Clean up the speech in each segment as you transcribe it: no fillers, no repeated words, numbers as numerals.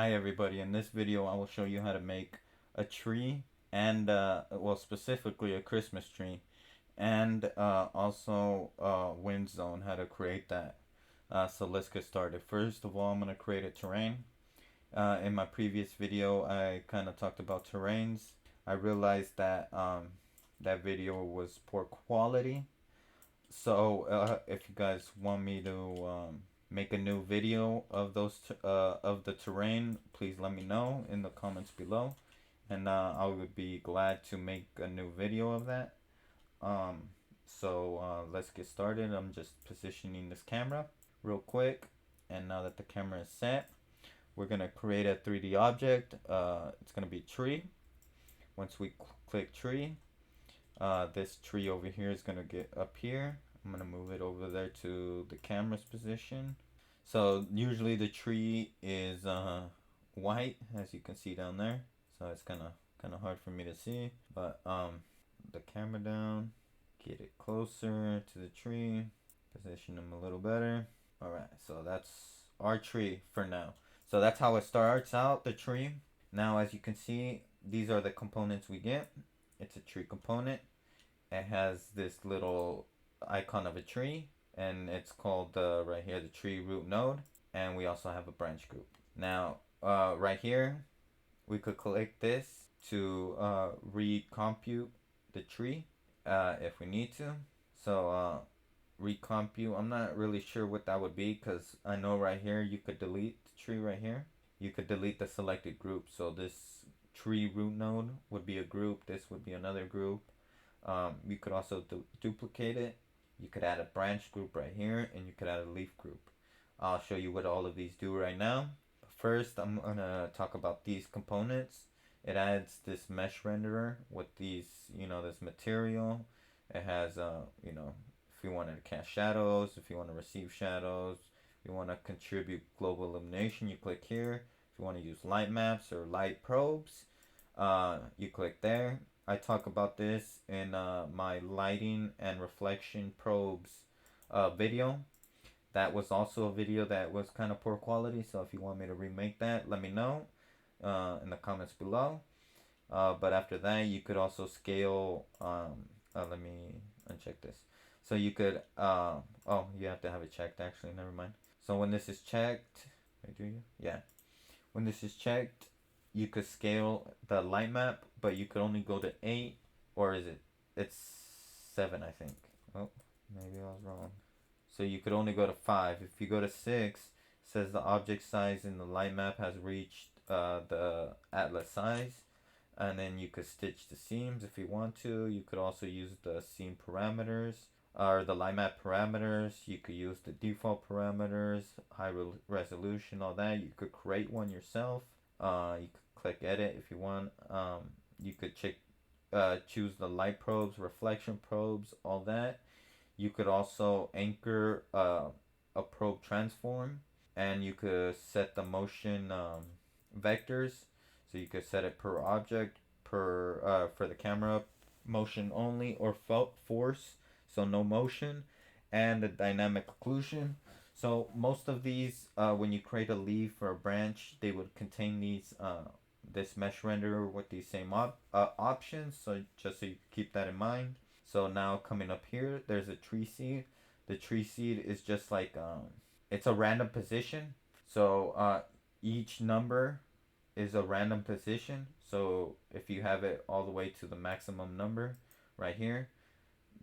Hi everybody, in this video I will show you how to make a tree and well, specifically a Christmas tree, and also wind zone, how to create that. So let's get started. First of all, I'm going to create a terrain. In my previous video I kind of talked about terrains. I realized that that video was poor quality, so if you guys want me to make a new video of of the terrain, please let me know in the comments below, and I would be glad to make a new video of that. Um, let's get started. I'm just positioning this camera real quick, and now that the camera is set, we're gonna create a 3D object. It's gonna be tree. Once we click tree, this tree over here is gonna get up here. I'm gonna move it over there to the camera's position. So usually the tree is white, as you can see down there. So it's kind of hard for me to see, but the camera down, get it closer to the tree, position them a little better. All right, so that's our tree for now. So that's how it starts out, the tree. Now, as you can see, these are the components we get. It's a tree component. It has this little icon of a tree, and it's called right here the tree root node, and we also have a branch group. Now right here we could click this to recompute the tree if we need to. So recompute, I'm not really sure what that would be, because I know right here you could delete the tree. Right here you could delete the selected group. So this tree root node would be a group, this would be another group. You could also duplicate it. You could add a branch group right here, and you could add a leaf group. I'll show you what all of these do right now. But first, I'm gonna talk about these components. It adds this mesh renderer with these, this material. It has, if you want to cast shadows, if you want to receive shadows, if you want to contribute global illumination, you click here. If you want to use light maps or light probes, you click there. I talk about this in my lighting and reflection probes video. That was also a video that was kind of poor quality, so if you want me to remake that, let me know in the comments below. But after that, you could also scale. Let me uncheck this. So you could. Oh, you have to have it checked. Actually, never mind. So when this is checked, wait, do you? Yeah. When this is checked, you could scale the light map, but you could only go to 8, or is it? It's 7, I think. Oh, maybe I was wrong. So you could only go to 5. If you go to 6, it says the object size in the light map has reached the atlas size, and then you could stitch the seams if you want to. You could also use the seam parameters or the light map parameters. You could use the default parameters, resolution, all that. You could create one yourself. You could click edit if you want. You could choose the light probes, reflection probes, all that. You could also anchor a probe transform, and you could set the motion vectors. So you could set it per object, per for the camera motion only, or felt force, so no motion, and the dynamic occlusion. So most of these, when you create a leaf or a branch, they would contain these this mesh renderer with these same options. So just so you keep that in mind. So now coming up here, there's a tree seed. The tree seed is just like it's a random position. So each number is a random position. So if you have it all the way to the maximum number right here,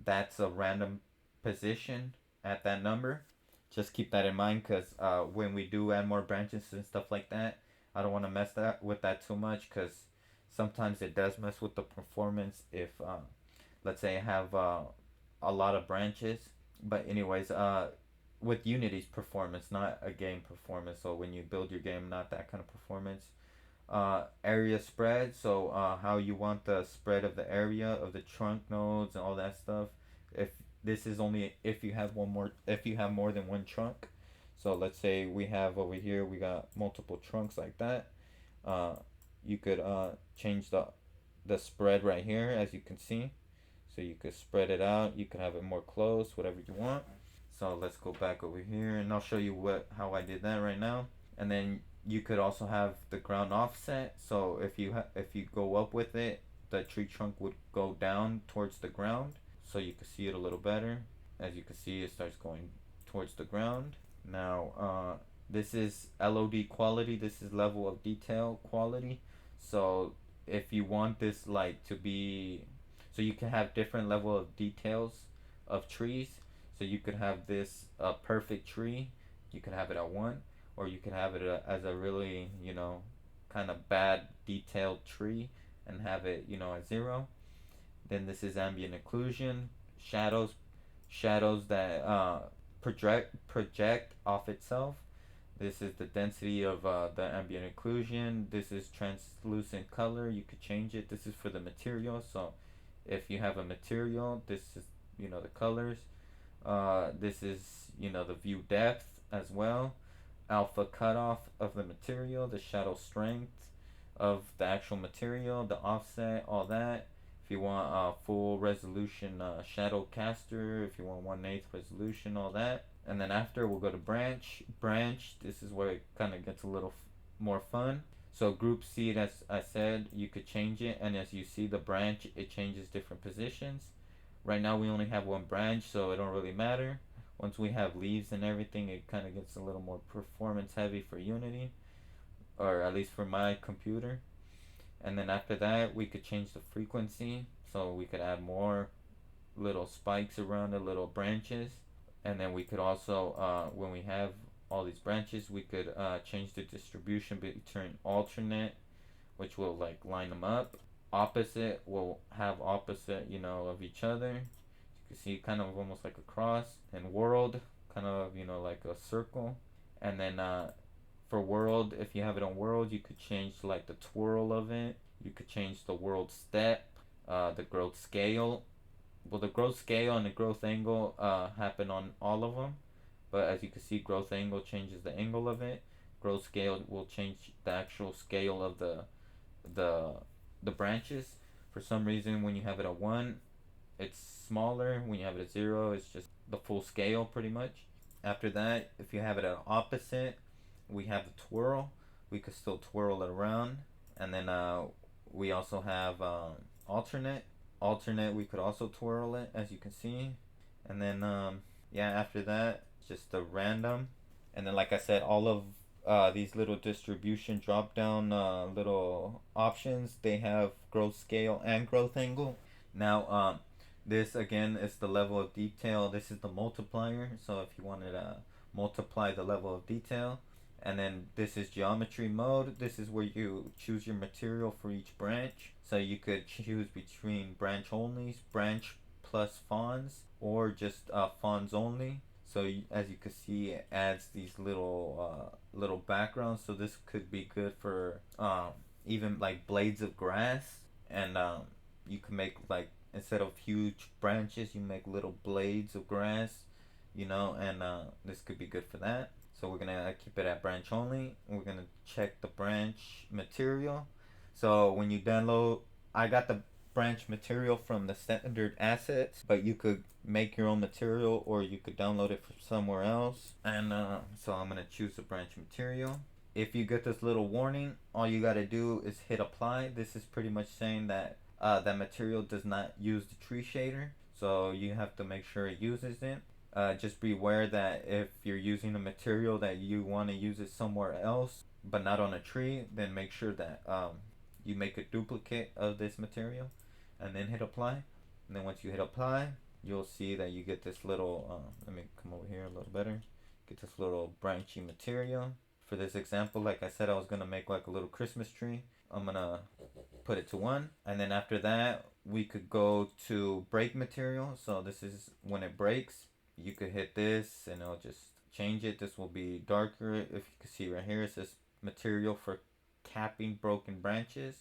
that's a random position at that number. Just keep that in mind, because when we do add more branches and stuff like that, I don't want to mess that with that too much, because sometimes it does mess with the performance if let's say I have a lot of branches. But anyways, with Unity's performance, not a game performance. So when you build your game, not that kind of performance. Area spread, so how you want the spread of the area of the trunk nodes and all that stuff. If this is only if you have if you have more than one trunk. So let's say we have over here, we got multiple trunks like that. uh, you could change the spread right here, as you can see. So you could spread it out, you could have it more close, whatever you want. So let's go back over here, and I'll show you how I did that right now. And then You could also have the ground offset. So if you go up with it, the tree trunk would go down towards the ground, so you can see it a little better. As you can see, it starts going towards the ground. Now, this is LOD quality. This is level of detail quality. So if you want this like to be, so you can have different level of details of trees. So you could have this perfect tree. You could have it at 1, or you could have it as a really, kind of bad detailed tree and have it, at 0. Then this is ambient occlusion, shadows, shadows that project off itself. This is the density of the ambient occlusion. This is translucent color. You could change it. This is for the material. So if you have a material, this is, the colors. This is, the view depth as well. Alpha cutoff of the material, the shadow strength of the actual material, the offset, all that. If you want full resolution shadow caster, if you want 1/8 resolution, all that. And then after we'll go to branch. Branch, this is where it kind of gets a little more fun. So group seed, as I said, you could change it, and as you see the branch, it changes different positions. Right now we only have one branch, so it don't really matter. Once we have leaves and everything, it kind of gets a little more performance heavy for Unity, or at least for my computer. And then after that, we could change the frequency, so we could add more little spikes around the little branches. And then we could also, when we have all these branches, we could change the distribution between alternate, which will like line them up. Opposite will have opposite, of each other. You can see kind of almost like a cross. And world, kind of, like a circle. And then for world, if you have it on world, you could change like the twirl of it. You could change the world step, the growth scale. Well, the growth scale and the growth angle happen on all of them, but as you can see, growth angle changes the angle of it. Growth scale will change the actual scale of the the branches. For some reason, when you have it at 1, it's smaller. When you have it at 0, it's just the full scale pretty much. After that, if you have it at opposite, we have the twirl. We could still twirl it around. And then we also have alternate. Alternate, we could also twirl it, as you can see. And then, yeah, after that, just the random. And then, like I said, all of these little distribution drop down little options, they have growth scale and growth angle. Now, this again is the level of detail. This is the multiplier. So if you wanted to multiply the level of detail, and then this is geometry mode. This is where you choose your material for each branch. So you could choose between branch only, branch plus fawns, or just fawns only. So as you can see, it adds these little backgrounds. So this could be good for even like blades of grass, and you can make like, instead of huge branches, you make little blades of grass, and this could be good for that. So we're gonna keep it at branch only. We're gonna check the branch material. So when you download, I got the branch material from the standard assets, but you could make your own material, or you could download it from somewhere else. And so I'm gonna choose the branch material. If you get this little warning, all you gotta do is hit apply. This is pretty much saying that that material does not use the tree shader, so you have to make sure it uses it. Just beware that if you're using a material that you want to use it somewhere else, but not on a tree, then make sure that you make a duplicate of this material and then hit apply. And then once you hit apply, you'll see that you get this little, let me come over here a little better, get this little branchy material. For this example, like I said, I was going to make like a little Christmas tree. I'm going to put it to 1. And then after that, we could go to break material. So this is when it breaks. You could hit this and it'll just change it. This will be darker. If you can see right here, it says material for capping broken branches.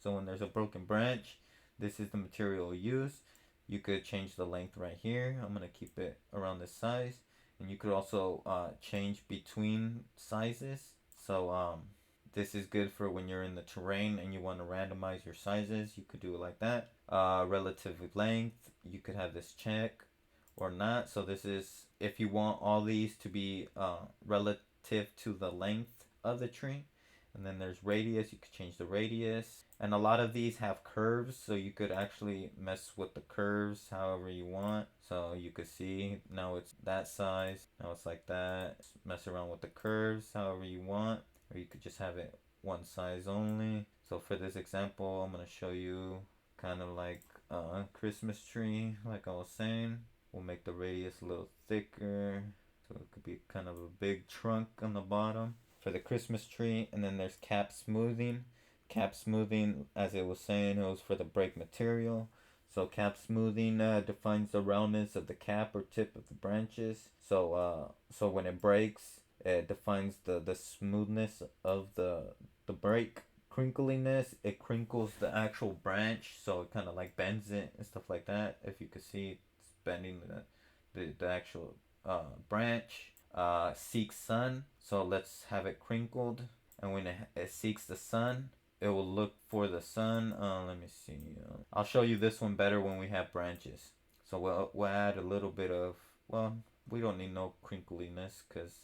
So when there's a broken branch, this is the material used. You could change the length right here. I'm going to keep it around this size. And you could also change between sizes. So this is good for when you're in the terrain and you want to randomize your sizes. You could do it like that. Relative length, you could have this check or not. So this is if you want all these to be relative to the length of the tree. And then there's radius, you could change the radius. And a lot of these have curves, so you could actually mess with the curves however you want. So you could see now it's that size, now it's like that. Mess around with the curves however you want, or you could just have it one size only. So for this example, I'm gonna show you kind of like a Christmas tree, like I was saying. We'll make the radius a little thicker, so it could be kind of a big trunk on the bottom for the Christmas tree. And then there's cap smoothing. Cap smoothing, as it was saying, it was for the break material. So cap smoothing defines the roundness of the cap or tip of the branches. So when it breaks, it defines the smoothness of the break. Crinkliness, it crinkles the actual branch, so it kind of like bends it and stuff like that. If you could see, it's bending the actual branch. Seeks sun, so let's have it crinkled, and when it seeks the sun, it will look for the sun. Let me see. I'll show you this one better when we have branches. So we'll add a little bit of, well, we don't need no crinkliness because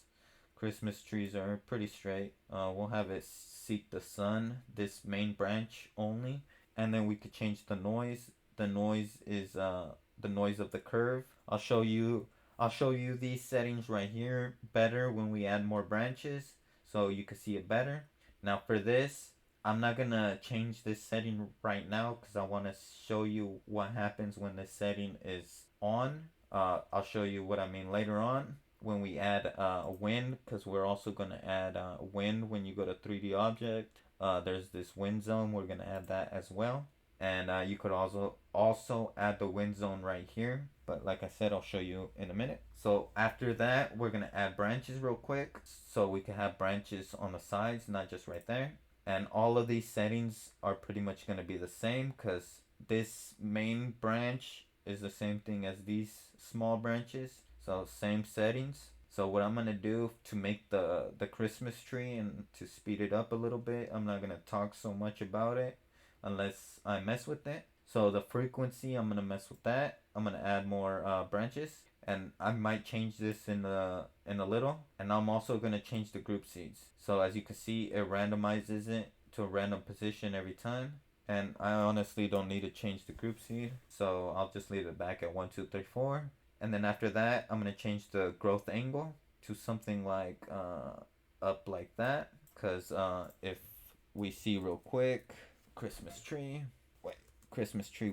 Christmas trees are pretty straight. We'll have it seek the sun, this main branch only, and then we could change the noise. The noise is the noise of the curve. I'll show you these settings right here better when we add more branches, so you can see it better. Now for this, I'm not gonna change this setting right now because I want to show you what happens when this setting is on. I'll show you what I mean later on when we add wind, because we're also going to add wind when you go to 3D object. There's this wind zone, we're going to add that as well. And you could also add the wind zone right here, but like I said, I'll show you in a minute. So after that, we're going to add branches real quick, so we can have branches on the sides, not just right there. And all of these settings are pretty much going to be the same, because this main branch is the same thing as these small branches, so same settings. So what I'm gonna do to make the Christmas tree and to speed it up a little bit, I'm not gonna talk so much about it unless I mess with it. So the frequency, I'm gonna mess with that. I'm gonna add more branches, and I might change this in a little. And I'm also gonna change the group seeds. So as you can see, it randomizes it to a random position every time. And I honestly don't need to change the group seed, so I'll just leave it back at 1, 2, 3, 4. And then after that, I'm gonna change the growth angle to something like up like that, because if we see real quick, Christmas tree, wait, Christmas tree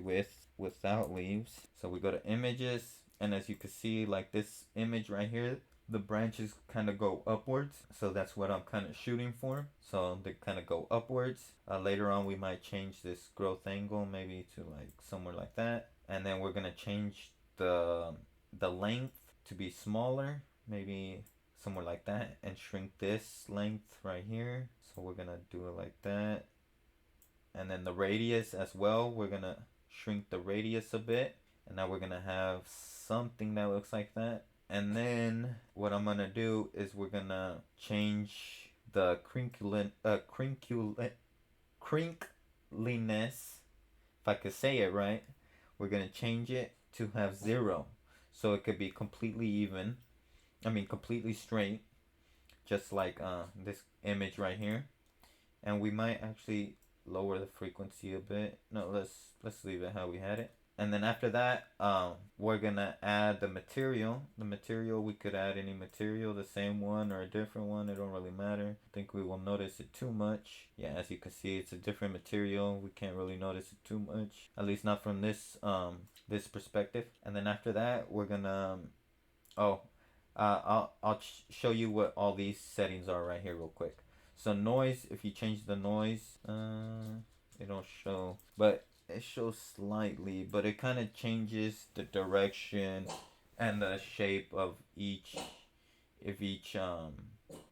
without leaves. So we go to images, and as you can see, like this image right here, the branches kind of go upwards, so that's what I'm kind of shooting for. So they kind of go upwards. Later on we might change this growth angle maybe to like somewhere like that, and then we're gonna change the length to be smaller, maybe somewhere like that, and shrink this length right here. So we're gonna do it like that. And then the radius as well, we're gonna shrink the radius a bit, and now we're gonna have something that looks like that. And then what I'm gonna do is we're gonna change the crinkliness, if I could say it right. We're gonna change it to have 0, so it could be completely even. I mean completely straight, just like this image right here. And we might actually lower the frequency a bit. No, let's leave it how we had it. And then after that, we're gonna add the material. The material, we could add any material, the same one or a different one, it don't really matter. I think we will notice it too much. Yeah, as you can see, it's a different material. We can't really notice it too much, at least not from this perspective. And then after that, we're gonna I'll show you what all these settings are right here real quick. So noise, if you change the noise, it don't show, but it shows slightly, but it kind of changes the direction and the shape of each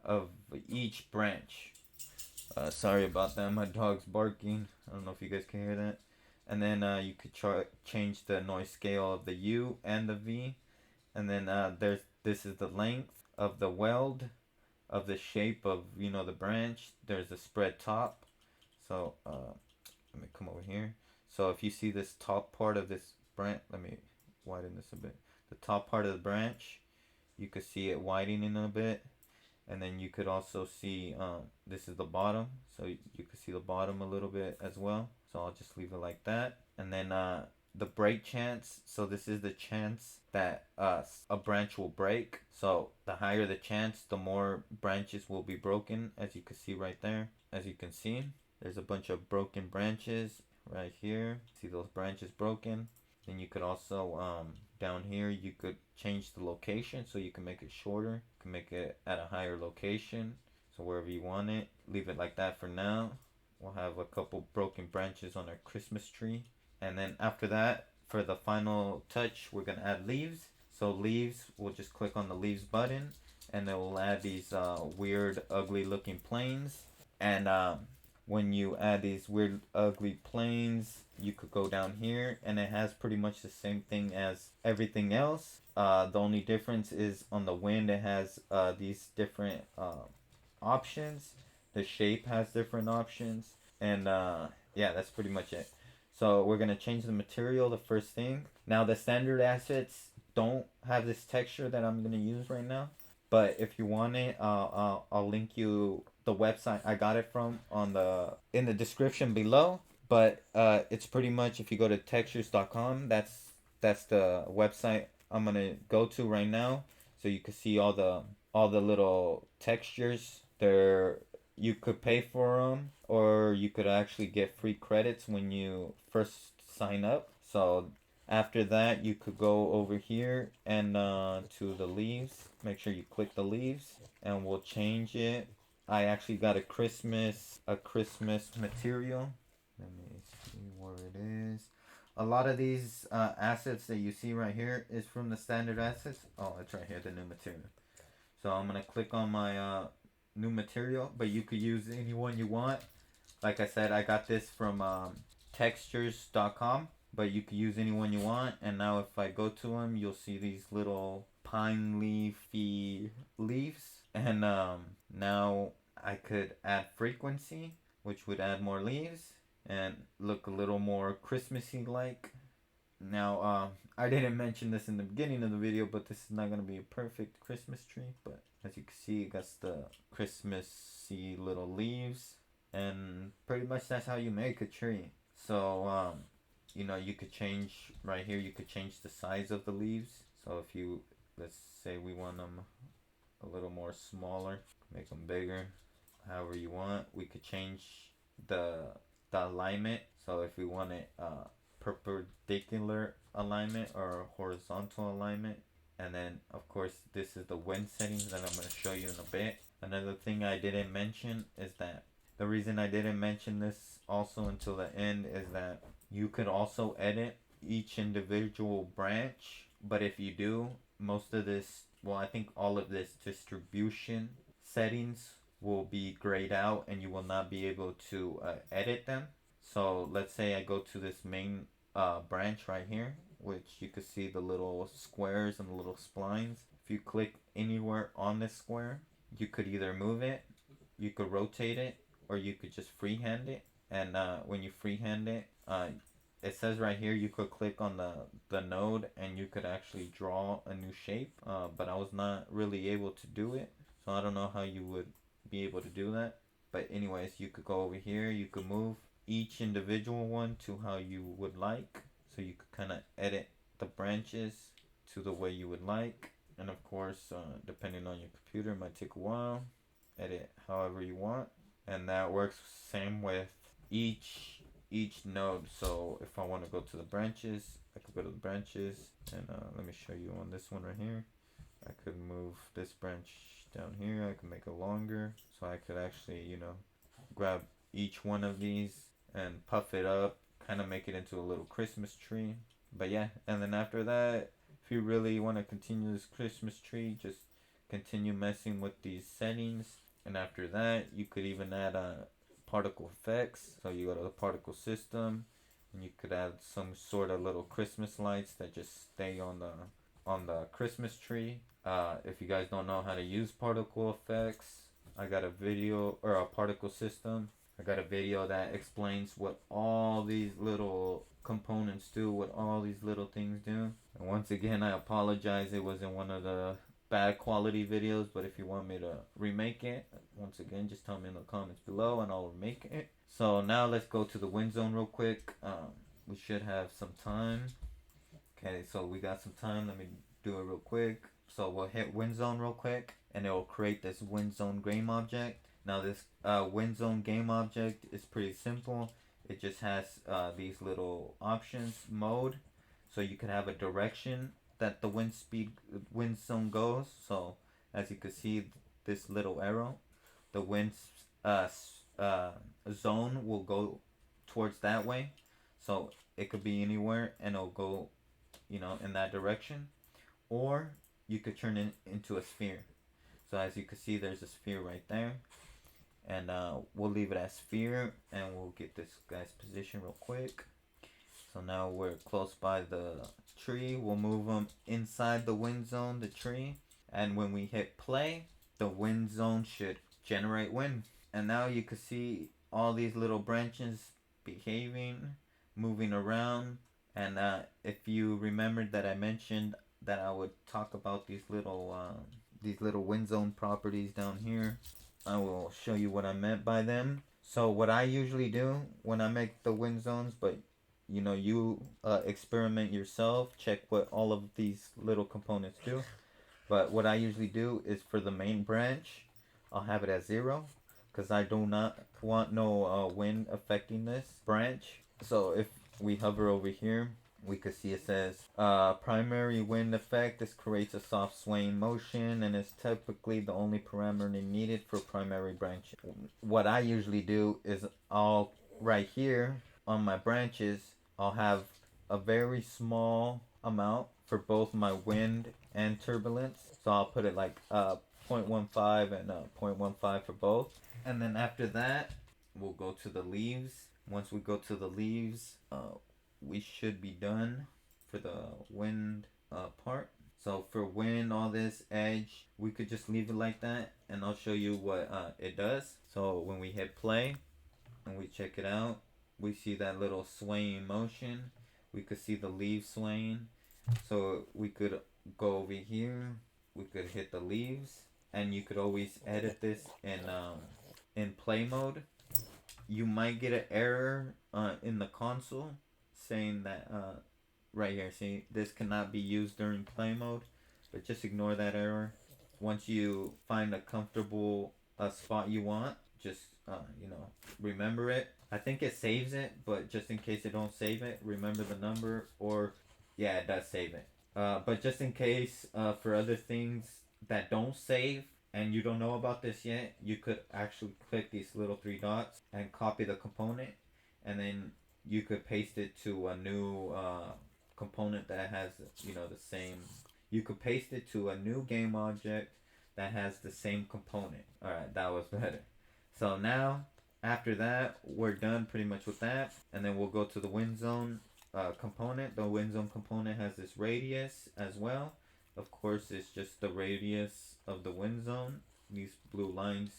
of each branch. Sorry about that, my dog's barking. I don't know if you guys can hear that. And then you could change the noise scale of the U and the V. And then this is the length of the weld, of the shape of the branch. There's a spread top. So let me come over here. So if you see this top part of this branch, let me widen this a bit. The top part of the branch, you can see it widening a bit. And then you could also see this is the bottom, so you could see the bottom a little bit as well. So I'll just leave it like that. And then the break chance, so this is the chance that a branch will break. So the higher the chance, the more branches will be broken, as you can see right there. As you can see, there's a bunch of broken branches right here. See those branches broken? Then you could also down here you could change the location, so you can make it shorter. You can make it at a higher location, so wherever you want it. Leave it like that for now. We'll have a couple broken branches on our Christmas tree. And then after that, for the final touch, we're gonna add leaves. So leaves, we'll just click on the leaves button, and it will add these weird, ugly looking planes. And when you add these weird, ugly planes, you could go down here, and it has pretty much the same thing as everything else. The only difference is on the wind, it has these different options. The shape has different options, and yeah, that's pretty much it. So we're gonna change the material, the first thing. Now the standard assets don't have this texture that I'm gonna use right now, but if you want it, I'll link you the website I got it from on the in the description below. But it's pretty much, if you go to textures.com, that's the website I'm gonna go to right now, so you can see all the little textures. They're You could pay for them, or you could actually get free credits when you first sign up. So after that, you could go over here and to the leaves. Make sure you click the leaves, and we'll change it. I actually got a Christmas material. Let me see where it is. A lot of these assets that you see right here is from the standard assets. Oh, it's right here, the new material. So I'm gonna click on my new material, but you could use any one you want. Like I said, I got this from textures.com, but you could use any one you want. And now if I go to them, you'll see these little pine leafy leaves. And now I could add frequency, which would add more leaves and look a little more Christmassy like. Now, I didn't mention this in the beginning of the video, but this is not going to be a perfect Christmas tree. But as you can see, it got the Christmassy little leaves. And pretty much that's how you make a tree. So, you could change, right here, you could change the size of the leaves. So if you, let's say we want them a little more smaller, make them bigger, however you want. We could change the alignment. So if we want it perpendicular alignment or horizontal alignment. And then of course this is the wind settings that I'm going to show you in a bit. Another thing I didn't mention is that the reason I didn't mention this also until the end is that you could also edit each individual branch. But if you do, most of this, well, I think all of this distribution settings will be grayed out, and you will not be able to edit them. So let's say I go to this main branch right here, which you can see the little squares and the little splines. If you click anywhere on this square, you could either move it, you could rotate it, or you could just freehand it. And when you freehand it, it says right here you could click on the node and you could actually draw a new shape. But I was not really able to do it, so I don't know how you would be able to do that. But anyways, you could go over here, you could move each individual one to how you would like. So you could kind of edit the branches to the way you would like. And of course, depending on your computer, it might take a while. Edit however you want. And that works same with each node. So if I want to go to the branches, I could go to the branches. And let me show you on this one right here. I could move this branch down here. I could make it longer. So I could actually, grab each one of these and puff it up, kind of make it into a little Christmas tree. But yeah, and then after that, if you really want to continue this Christmas tree, just continue messing with these settings. And after that, you could even add particle effects. So you go to the particle system, and you could add some sort of little Christmas lights that just stay on the Christmas tree. If you guys don't know how to use particle effects, I got a video, or a particle system. I got a video that explains what all these little components do, what all these little things do. And once again, I apologize, it wasn't one of the bad quality videos, but if you want me to remake it, once again, just tell me in the comments below and I'll remake it. So now let's go to the win zone real quick. We should have some time. Okay, so we got some time. Let me do it real quick. So we'll hit win zone real quick, and it will create this win zone game object. Now this win zone game object is pretty simple. It just has these little options, mode, so you could have a direction that the wind zone goes. So as you can see, this little arrow, the wind uh, uh, zone will go towards that way. So it could be anywhere, and it'll go, in that direction. Or you could turn it into a sphere. So as you can see, there's a sphere right there. And we'll leave it as sphere, and we'll get this guy's position real quick. So now we're close by the tree. We'll move him inside the wind zone, the tree. And when we hit play, the wind zone should generate wind. And now you can see all these little branches behaving, moving around. And if you remembered that I mentioned that I would talk about these little wind zone properties down here, I will show you what I meant by them. So what I usually do when I make the wind zones, but you experiment yourself, check what all of these little components do. But what I usually do is for the main branch, I'll have it at 0 because I do not want no wind affecting this branch. So if we hover over here, we could see it says primary wind effect. This creates a soft swaying motion and is typically the only parameter needed for primary branch. What I usually do is I'll right here on my branches, I'll have a very small amount for both my wind and turbulence. So I'll put it like 0.15 and 0.15 for both. And then after that, we'll go to the leaves. Once we go to the leaves, we should be done for the wind part. So for wind, all this edge, we could just leave it like that, and I'll show you what it does. So when we hit play and we check it out, we see that little swaying motion. We could see the leaves swaying. So we could go over here. We could hit the leaves, and you could always edit this in play mode. You might get an error in the console saying that right here, see, this cannot be used during play mode, but just ignore that error. Once you find a comfortable spot you want, just remember it. I think it saves it, but just in case it don't save it, remember the number, or yeah, it does save it. But just in case, for other things that don't save and you don't know about this yet, you could actually click these little three dots and copy the component, and then you could paste it to a new component that has the same. You could paste it to a new game object that has the same component. All right, that was better. So now after that, we're done pretty much with that, and then we'll go to the wind zone component. The wind zone component has this radius as well. Of course, it's just the radius of the wind zone. These blue lines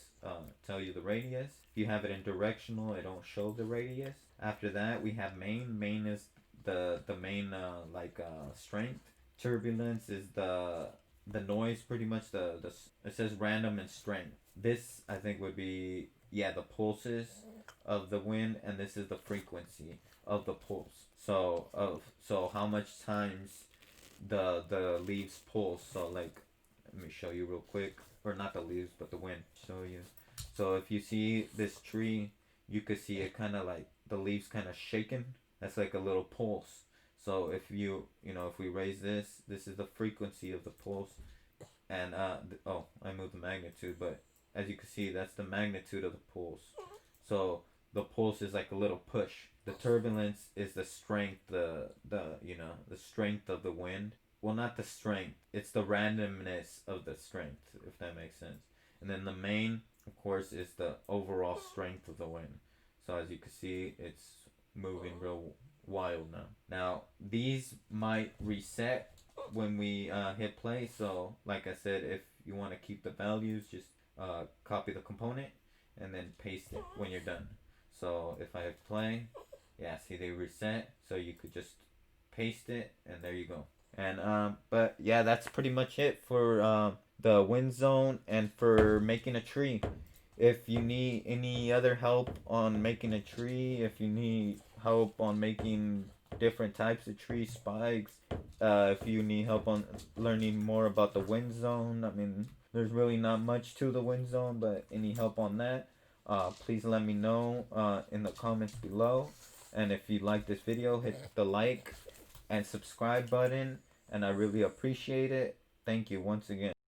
tell you the radius. If you have it in directional, it don't show the radius. After that, we have main. Main is the main strength. Turbulence is the noise, pretty much. The it says random and strength. This I think would be the pulses of the wind, and this is the frequency of the pulse. So how much times the leaves pulse. So like, let me show you real quick, or not the leaves but the wind. Show you. So if you see this tree, you could see it kind of like the leaves kind of shaking. That's like a little pulse. So if if we raise this is the frequency of the pulse. And I moved the magnitude, but as you can see, that's the magnitude of the pulse. So the pulse is like a little push. The turbulence is the strength, the strength of the wind. Well, not the strength. It's the randomness of the strength, if that makes sense. And then the main, of course, is the overall strength of the wind. So as you can see, it's moving real wild now. Now, these might reset when we hit play. So like I said, if you want to keep the values, just copy the component and then paste it when you're done. So if I hit play, see, they reset. So you could just paste it, and there you go. And but yeah, that's pretty much it for the wind zone and for making a tree. If you need any other help on making a tree, if you need help on making different types of tree spikes, if you need help on learning more about the wind zone, I mean, there's really not much to the wind zone, but any help on that, please let me know in the comments below. And if you like this video, hit the like and subscribe button, and I really appreciate it. Thank you once again.